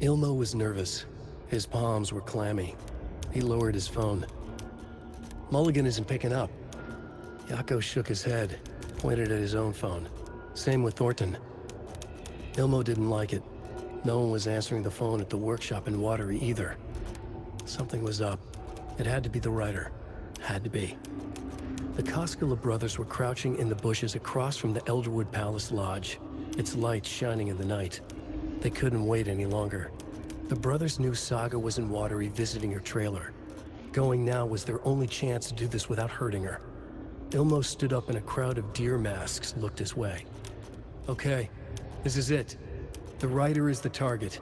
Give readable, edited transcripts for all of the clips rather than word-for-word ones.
Ilmo was nervous. His palms were clammy. He lowered his phone. Mulligan isn't picking up. Yako shook his head, pointed at his own phone. Same with Thornton. Ilmo didn't like it. No one was answering the phone at the workshop in Watery either. Something was up. It had to be the writer. Had to be. The Koskela brothers were crouching in the bushes across from the Elderwood Palace Lodge, its lights shining in the night. They couldn't wait any longer. The brothers knew Saga was in Watery visiting her trailer. Going now was their only chance to do this without hurting her. Ilmo stood up and a crowd of deer masks looked his way. Okay, this is it. The writer is the target.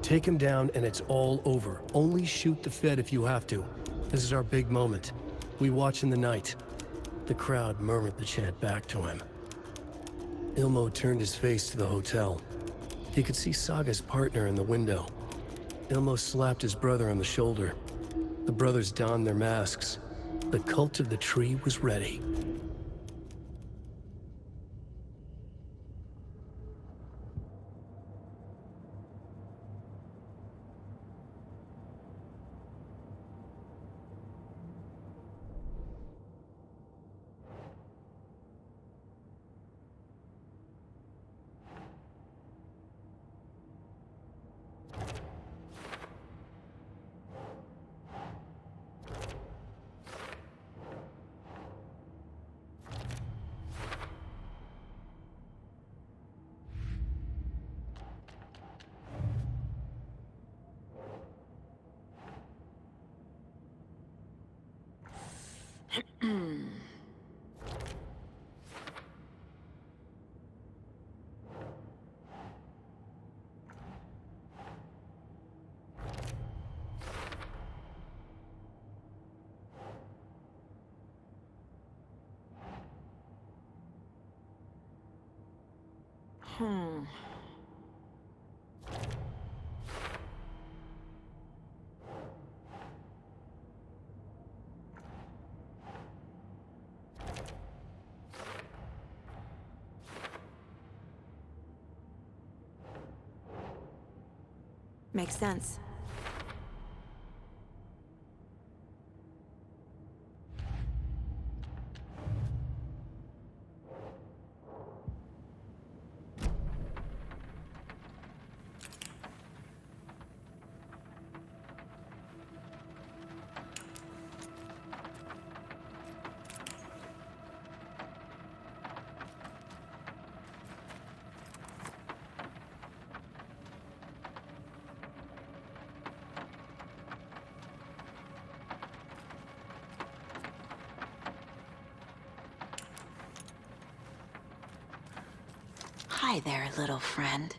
Take him down and it's all over. Only shoot the Fed if you have to. This is our big moment. We watch in the night. The crowd murmured the chant back to him. Ilmo turned his face to the hotel. He could see Saga's partner in the window. Ilmo slapped his brother on the shoulder. The brothers donned their masks. The cult of the tree was ready. Makes sense. Hi there, little friend.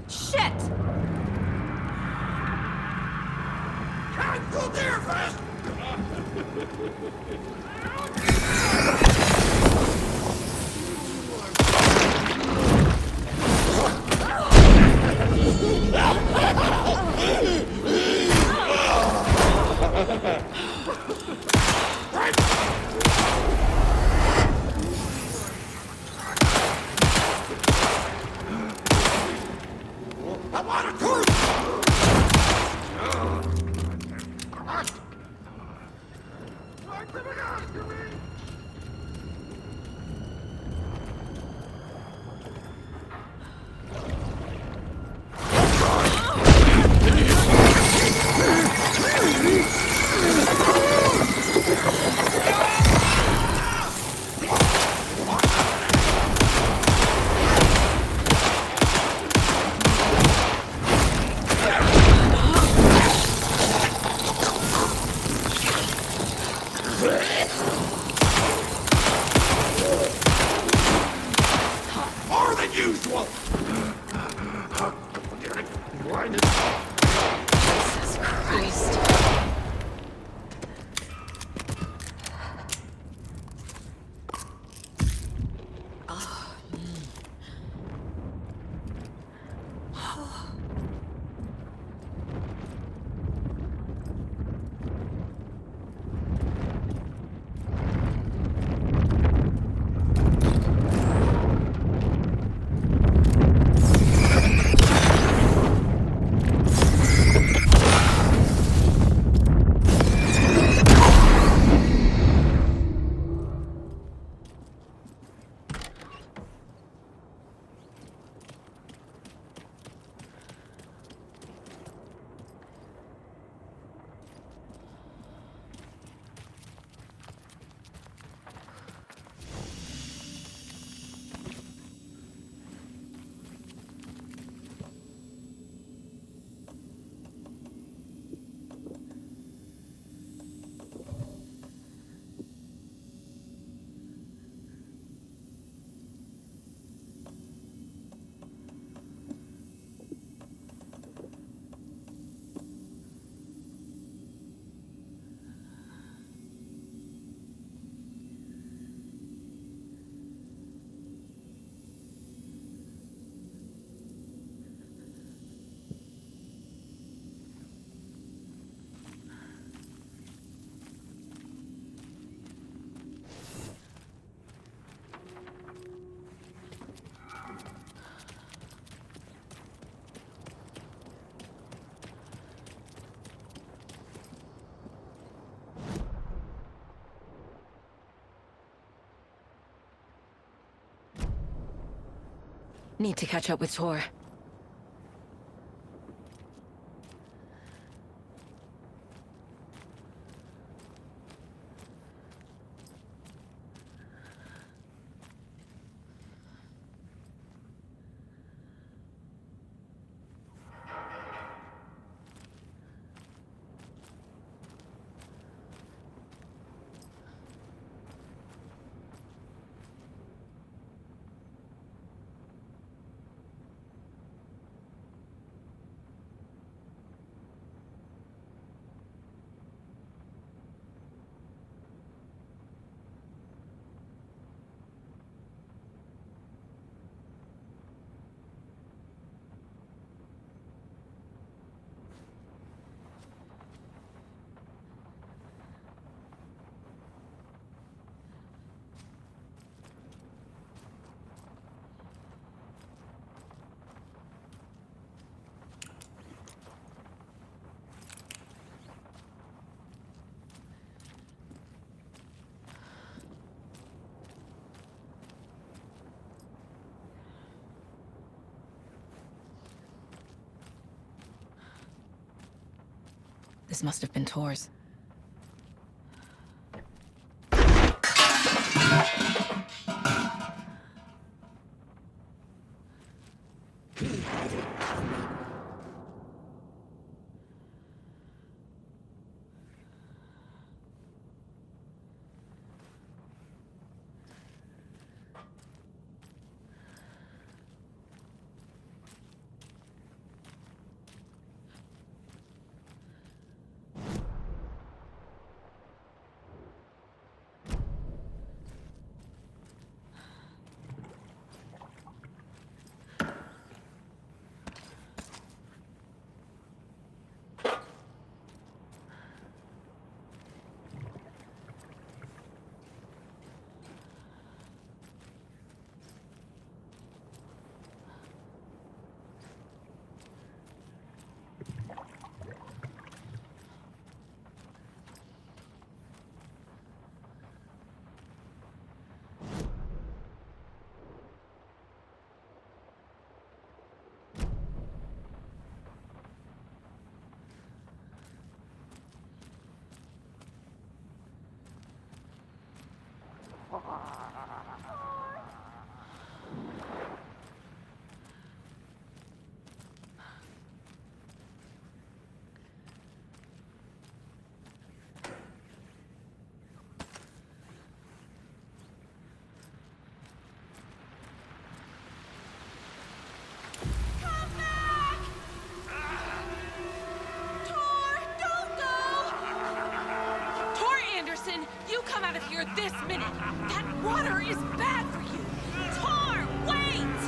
Shit! Can't go there fast! I want a corpse! I'm coming after me! More than usual! Jesus Christ. Need to catch up with Tor. This must have been Tor's. You come out of here this minute! That water is bad for you! Tor, wait!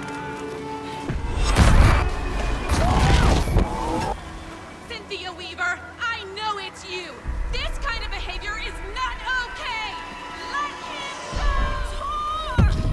Cynthia Weaver, I know it's you! This kind of behavior is not okay! Let him go! Tor!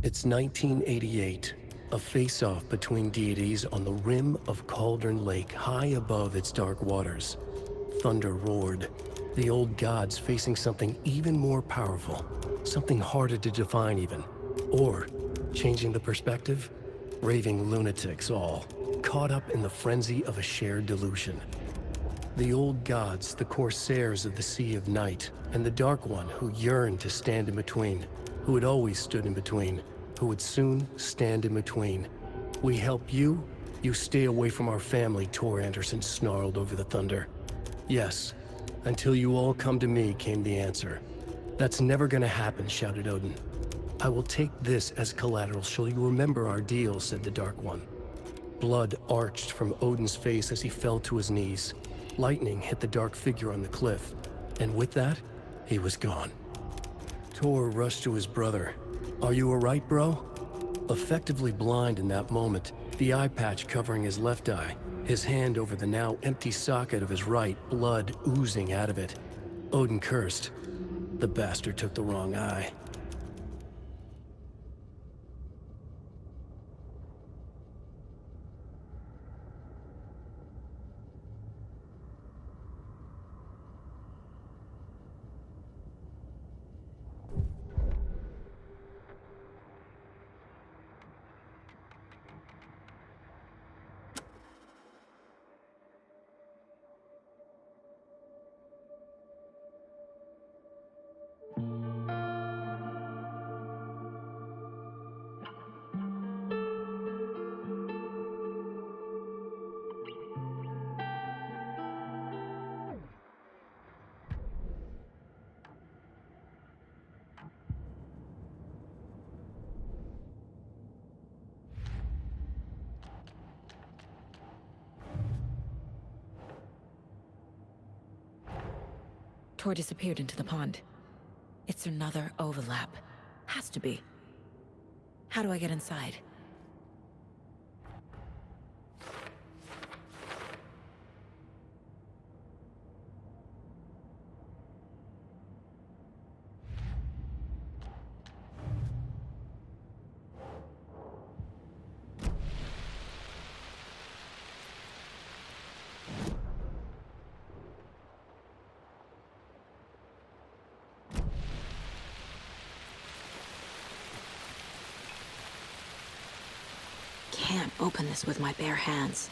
It's 1988, a face-off between deities on the rim of Cauldron Lake, high above its dark waters. Thunder roared, the old gods facing something even more powerful, something harder to define even. Or, changing the perspective, raving lunatics all, caught up in the frenzy of a shared delusion. The old gods, the corsairs of the Sea of Night, and the Dark One who yearned to stand in between, who had always stood in between, who would soon stand in between. We help you, you stay away from our family, Tor Anderson snarled over the thunder. Yes, until you all come to me, came the answer. That's never gonna happen, shouted Odin. I will take this as collateral, shall you remember our deal, said the Dark One. Blood arched from Odin's face as he fell to his knees. Lightning hit the dark figure on the cliff, and with that, he was gone. Tor rushed to his brother. Are you alright, bro? Effectively blind in that moment, the eye patch covering his left eye, his hand over the now empty socket of his right, blood oozing out of it. Odin cursed. The bastard took the wrong eye. Tor disappeared into the pond. It's another overlap. Has to be. How do I get inside? Can't open this with my bare hands.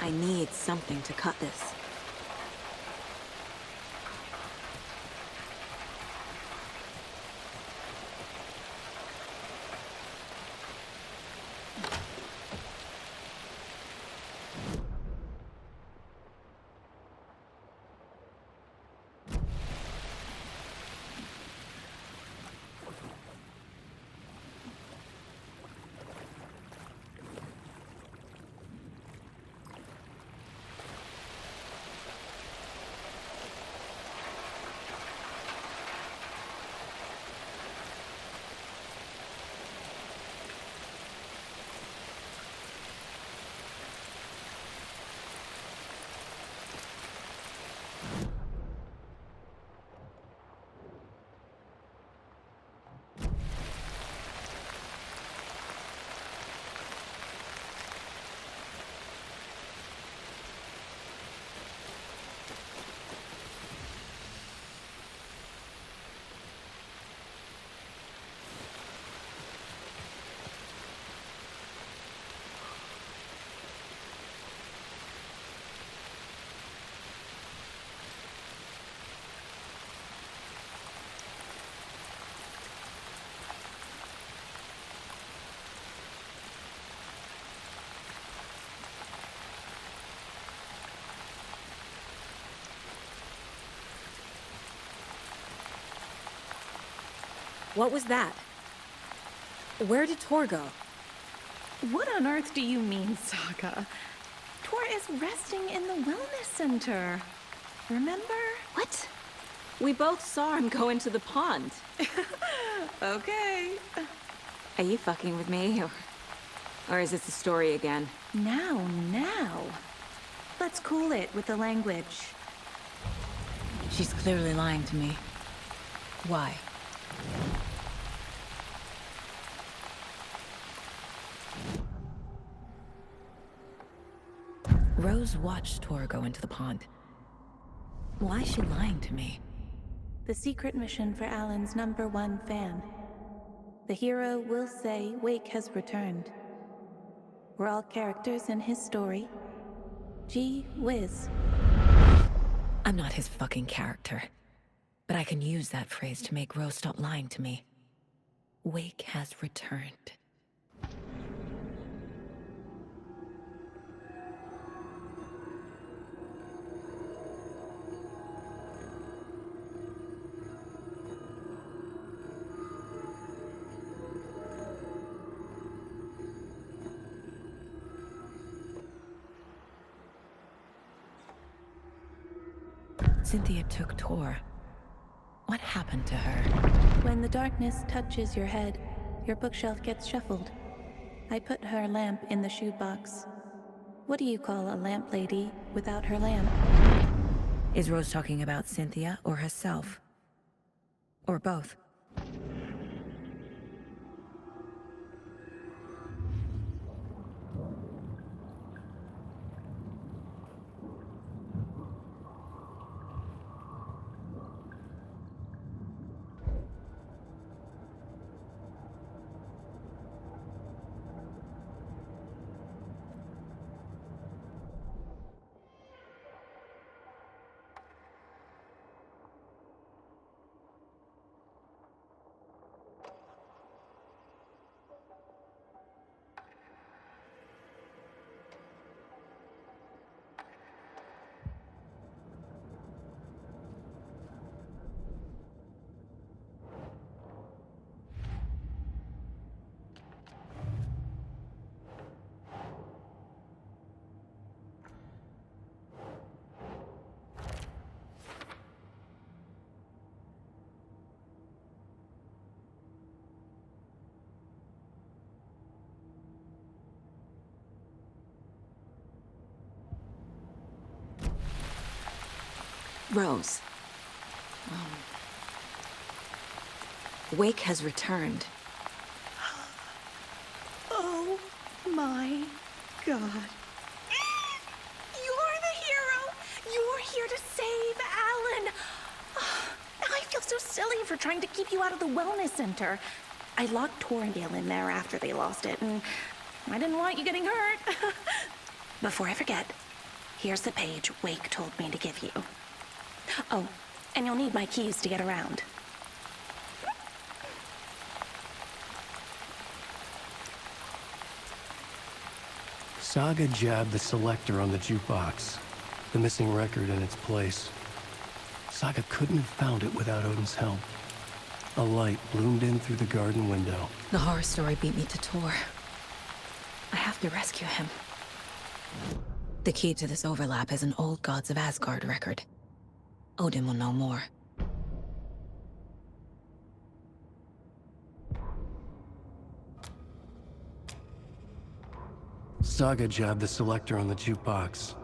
I need something to cut this. What was that? Where did Tor go? What on earth do you mean, Saga? Tor is resting in the wellness center. Remember? What? We both saw him go into the pond. Okay. Are you fucking with me, or is this the story again? Now. Let's cool it with the language. She's clearly lying to me. Why? Rose watched Tor go into the pond. Why is she lying to me? The secret mission for Alan's #1 fan. The hero will say Wake has returned. We're all characters in his story. Gee whiz. I'm not his fucking character. But I can use that phrase to make Rose stop lying to me. Wake has returned. Cynthia took Tor. What happened to her? When the darkness touches your head, your bookshelf gets shuffled. I put her lamp in the shoebox. What do you call a lamp lady without her lamp? Is Rose talking about Cynthia or herself? Or both? Rose. Wake has returned. Oh my god. You're the hero! You're here to save Alan! I feel so silly for trying to keep you out of the wellness center. I locked Torringale in there after they lost it, and I didn't want you getting hurt. Before I forget, here's the page Wake told me to give you. Oh, and you'll need my keys to get around. Saga jabbed the selector on the jukebox, the missing record in its place. Saga couldn't have found it without Odin's help. A light bloomed in through the garden window. The horror story beat me to Tor. I have to rescue him. The key to this overlap is an old Gods of Asgard record. Odin will know more. Saga jabbed the selector on the jukebox,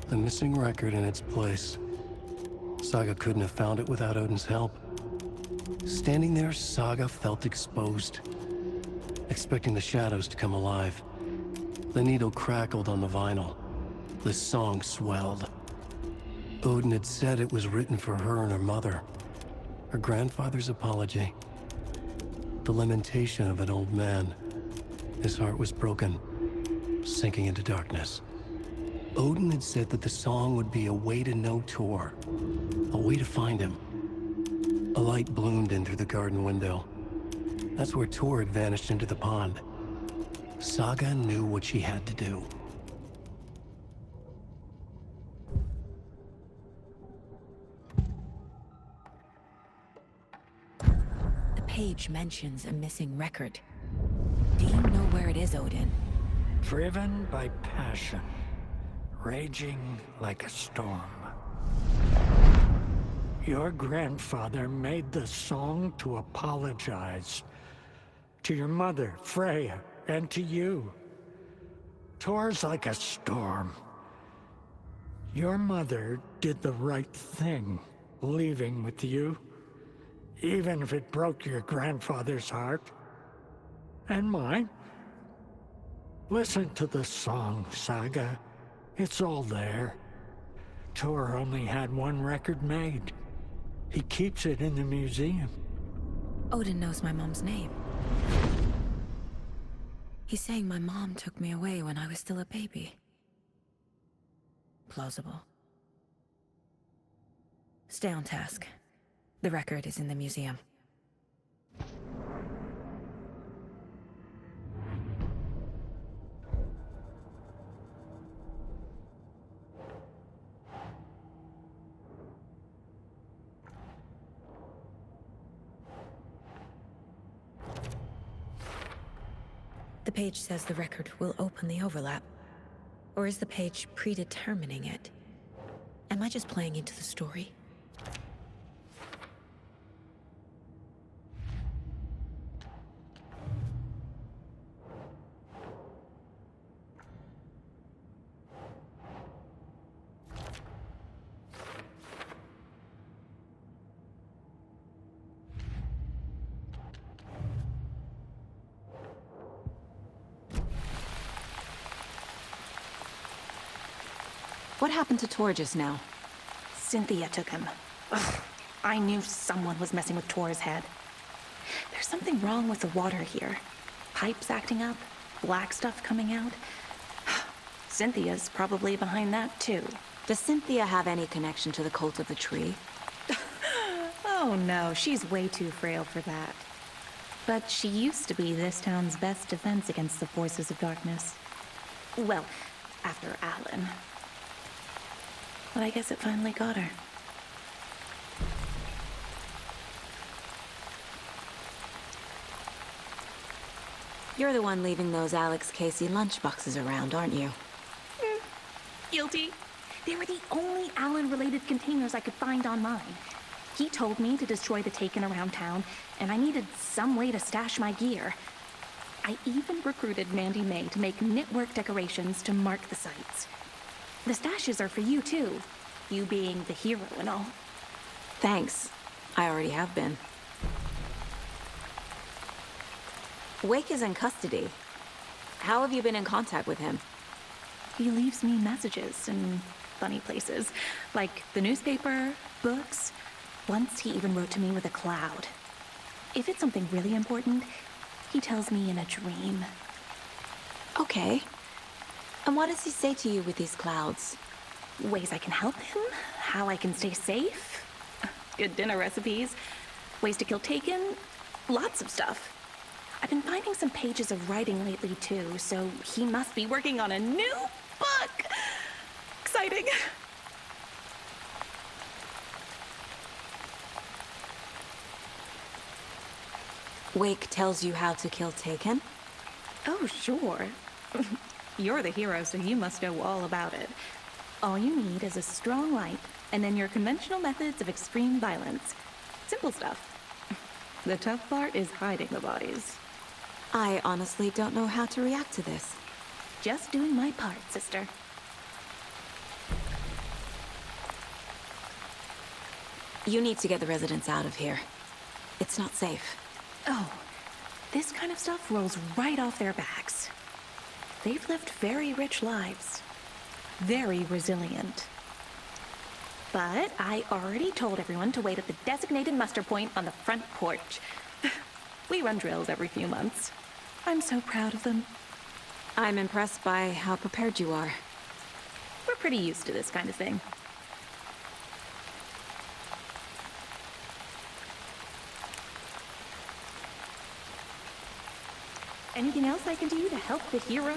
the missing record in its place. Saga couldn't have found it without Odin's help. Standing there, Saga felt exposed, expecting the shadows to come alive. The needle crackled on the vinyl. The song swelled. Odin had said it was written for her and her mother. Her grandfather's apology. The lamentation of an old man. His heart was broken, sinking into darkness. Odin had said that the song would be a way to know Tor, a way to find him. A light bloomed in through the garden window. That's where Tor had vanished into the pond. Saga knew what she had to do. The page mentions a missing record. Do you know where it is, Odin? Driven by passion, raging like a storm. Your grandfather made the song to apologize. To your mother, Freya, and to you. Tor's like a storm. Your mother did the right thing, leaving with you. Even if it broke your grandfather's heart. And mine. Listen to the song, Saga. It's all there. Tor only had one record made. He keeps it in the museum. Odin knows my mom's name. He's saying my mom took me away when I was still a baby. Plausible. Stay on task. The record is in the museum. The page says the record will open the overlap. Or is the page predetermining it? Am I just playing into the story? What happened to Tor just now? Cynthia took him. Ugh, I knew someone was messing with Tor's head. There's something wrong with the water here. Pipes acting up, black stuff coming out. Cynthia's probably behind that too. Does Cynthia have any connection to the Cult of the Tree? Oh no, she's way too frail for that. But she used to be this town's best defense against the forces of darkness. Well, after Alan. But I guess it finally got her. You're the one leaving those Alex Casey lunchboxes around, aren't you? Guilty. They were the only Alan-related containers I could find online. He told me to destroy the Taken around town, and I needed some way to stash my gear. I even recruited Mandy May to make knitwork decorations to mark the sites. The stashes are for you, too. you being the hero and all. Thanks. I already have been. Wake is in custody. How have you been in contact with him? He leaves me messages in funny places, like the newspaper, books. Once he even wrote to me with a cloud. If it's something really important, he tells me in a dream. Okay. And what does he say to you with these clouds? Ways I can help him, how I can stay safe, good dinner recipes, ways to kill Taken, lots of stuff. I've been finding some pages of writing lately too, so he must be working on a new book. Exciting. Wake tells you how to kill Taken? Oh, sure. You're the hero, so you must know all about it. All you need is a strong light, and then your conventional methods of extreme violence. Simple stuff. The tough part is hiding the bodies. I honestly don't know how to react to this. Just doing my part, sister. You need to get the residents out of here. It's not safe. Oh, this kind of stuff rolls right off their backs. They've lived very rich lives. Very resilient. But I already told everyone to wait at the designated muster point on the front porch. We run drills every few months. I'm so proud of them. I'm impressed by how prepared you are. We're pretty used to this kind of thing. Anything else I can do to help the hero?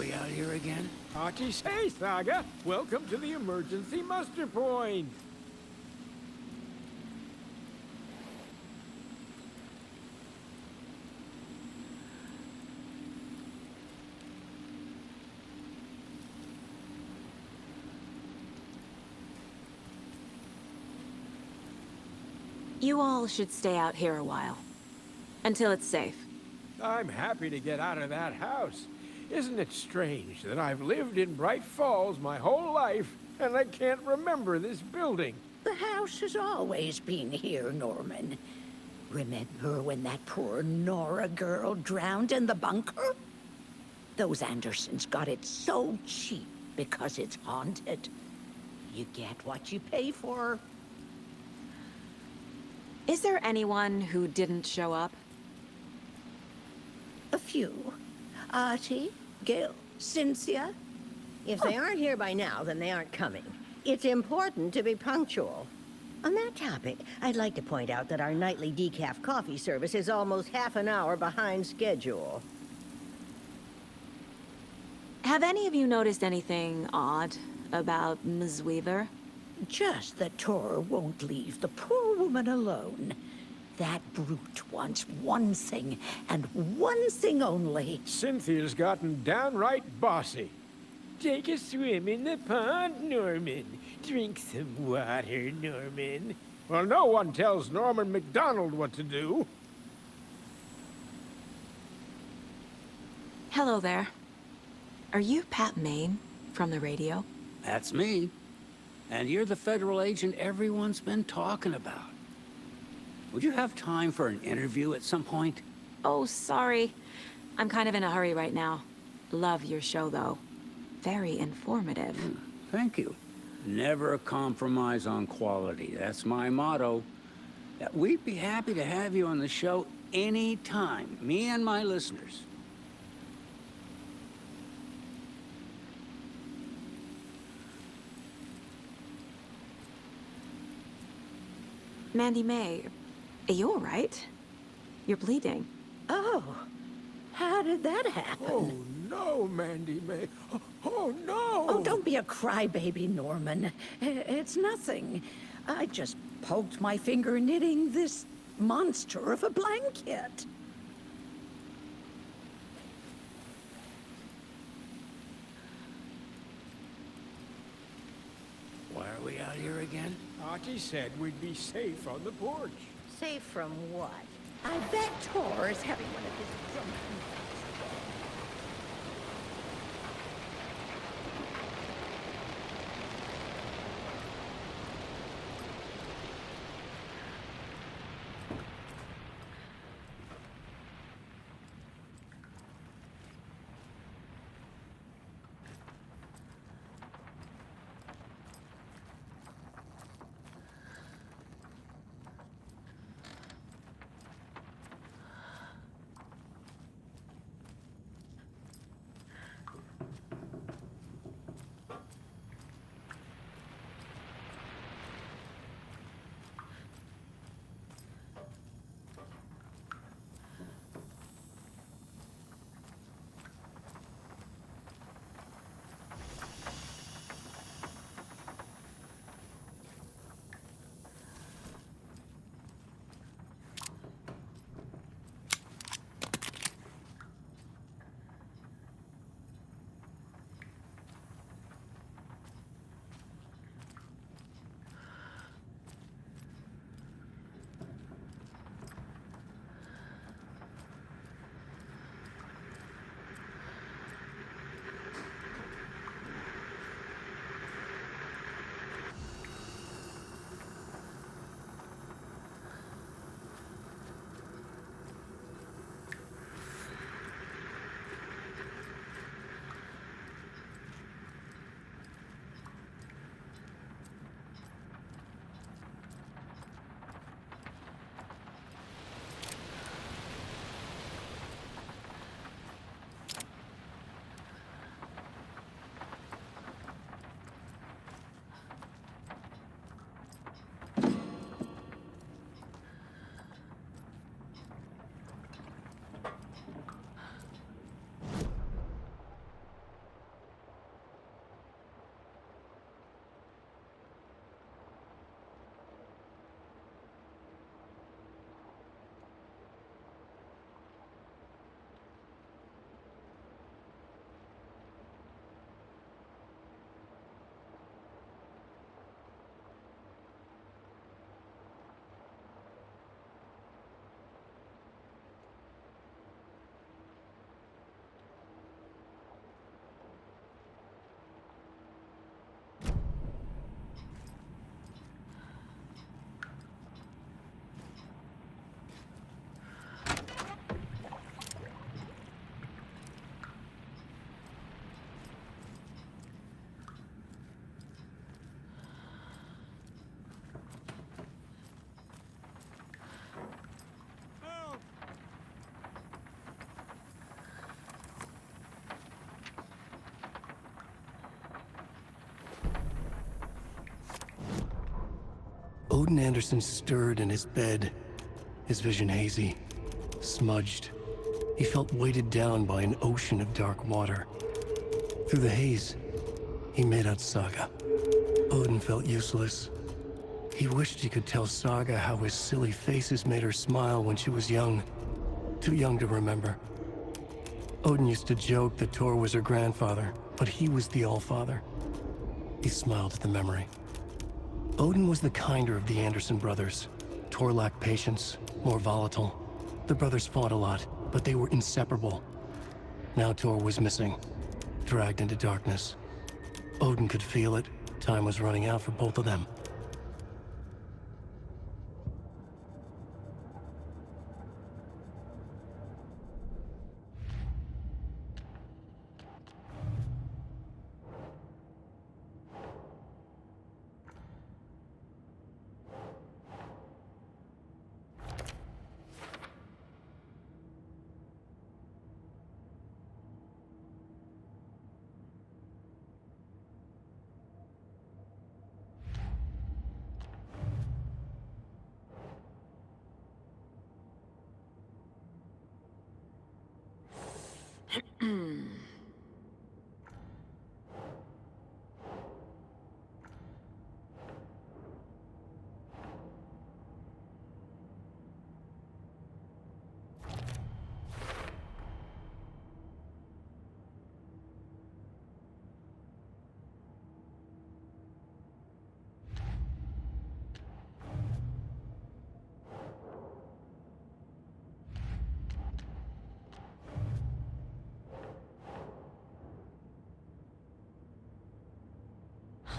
we out here again? Aki say, Saga. Welcome to the emergency muster point. You all should stay out here a while. Until it's safe. I'm happy to get out of that house. Isn't it strange that I've lived in Bright Falls my whole life, and I can't remember this building? The house has always been here, Norman. Remember when that poor Nora girl drowned in the bunker? Those Andersons got it so cheap because it's haunted. You get what you pay for. Is there anyone who didn't show up? A few. Artie, Gil, Cynthia. If they aren't here by now, then they aren't coming. It's important to be punctual. On that topic, I'd like to point out that our nightly decaf coffee service is almost half an hour behind schedule. Have any of you noticed anything odd about Ms. Weaver? Just that Tor won't leave the poor woman alone. That brute wants one thing, and one thing only. Cynthia's gotten downright bossy. Take a swim in the pond, Norman. Drink some water, Norman. Well, no one tells Norman MacDonald what to do. Hello there. Are you Pat Maine from the radio? That's me. And you're the federal agent everyone's been talking about. Would you have time for an interview at some point? Oh, sorry. I'm kind of in a hurry right now. Love your show, though. Very informative. Thank you. Never compromise on quality. That's my motto. We'd be happy to have you on the show anytime, me and my listeners. Mandy May, are you all right? You're bleeding. Oh, how did that happen? Oh, no, Mandy May. Oh, no! Oh, don't be a crybaby, Norman. It's nothing. I just poked my finger knitting this monster of a blanket. Why are we out here again? Artie said we'd be safe on the porch. Safe from what? I bet Tor is having one of his drunken Odin Anderson stirred in his bed, his vision hazy, smudged. He felt weighted down by an ocean of dark water. Through the haze, he made out Saga. Odin felt useless. He wished he could tell Saga how his silly faces made her smile when she was young. Too young to remember. Odin used to joke that Tor was her grandfather, but he was the Allfather. He smiled at the memory. Odin was the kinder of the Anderson brothers. Tor lacked patience, more volatile. The brothers fought a lot, but they were inseparable. Now Tor was missing, dragged into darkness. Odin could feel it. Time was running out for both of them.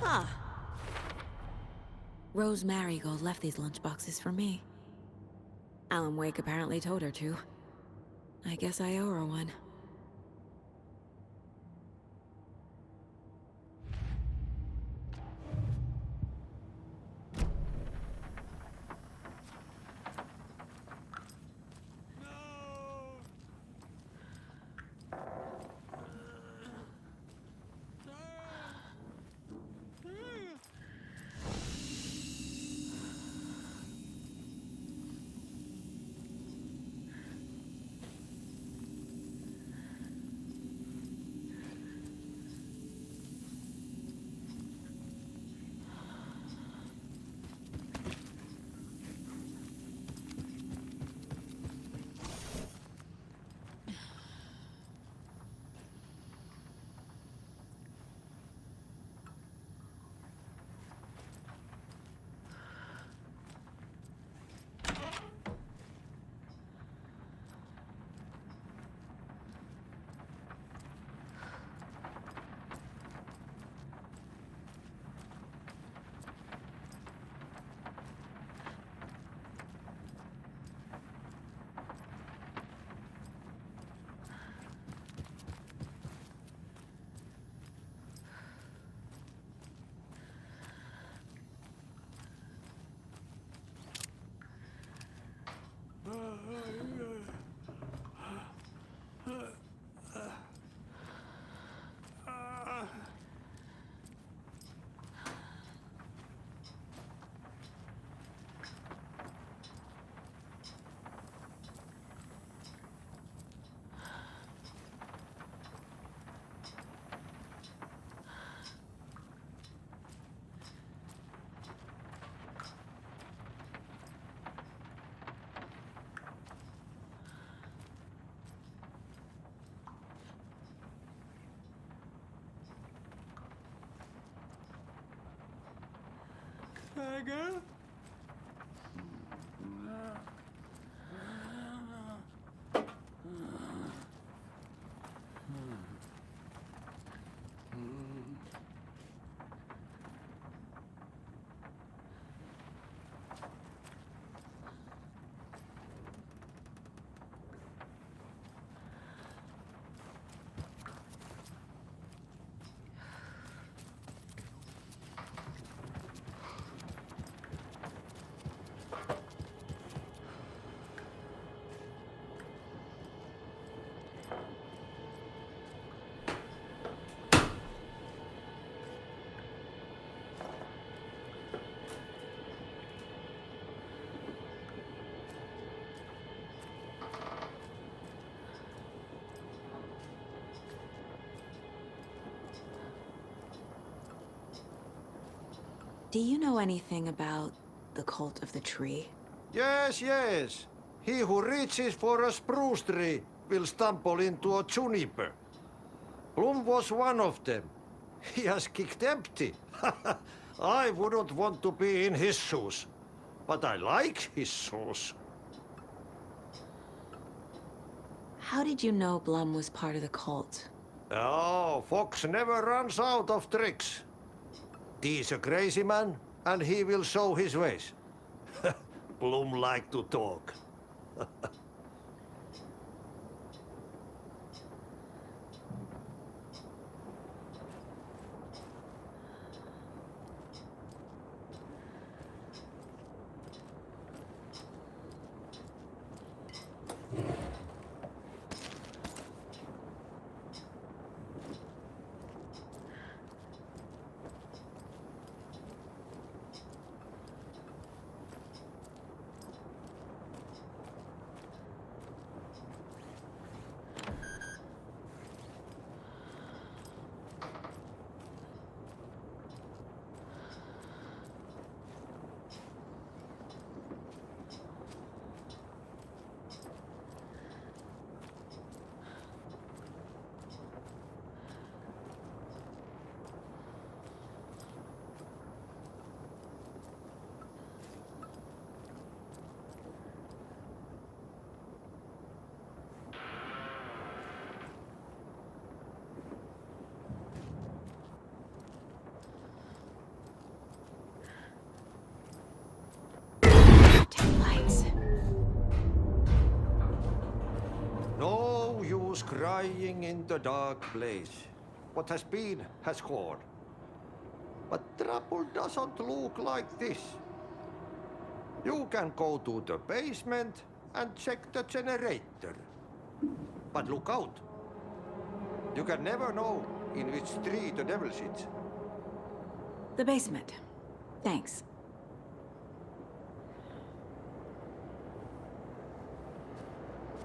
Huh. Rose Marigold left these lunchboxes for me. Alan Wake apparently told her to. I guess I owe her one. Saga? Do you know anything about the Cult of the Tree? Yes, yes. He who reaches for a spruce tree will stumble into a juniper. Bloom was one of them. He has kicked empty. I wouldn't want to be in his shoes. But I like his shoes. How did you know Blum was part of the cult? Oh, Fox never runs out of tricks. He's a crazy man, and he will show his ways. Bloom like to talk. Lights. No use crying in the dark place. What has been has gone. But trouble doesn't look like this. You can go to the basement and check the generator. But look out. You can never know in which tree the devil sits. The basement. Thanks.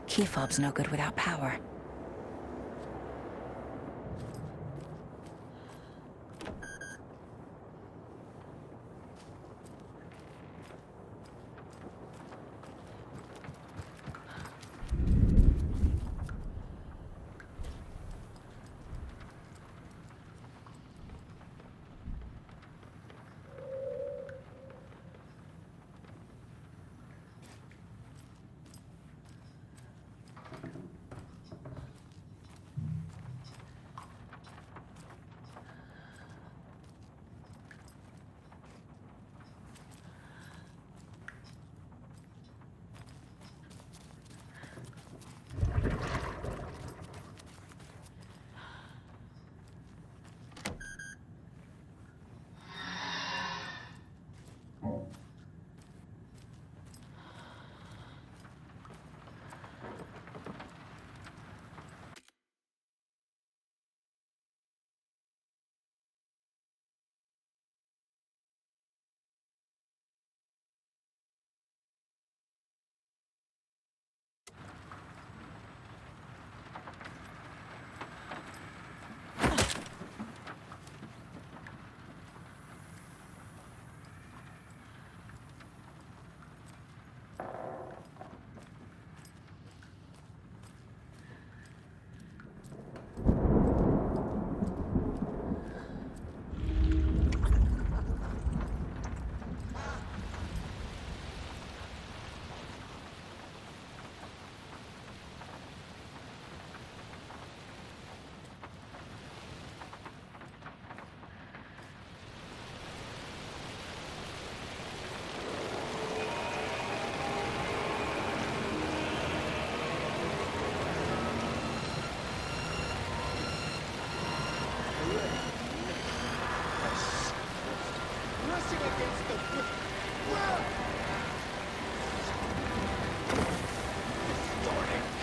Key fob's no good without power.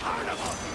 Carnival!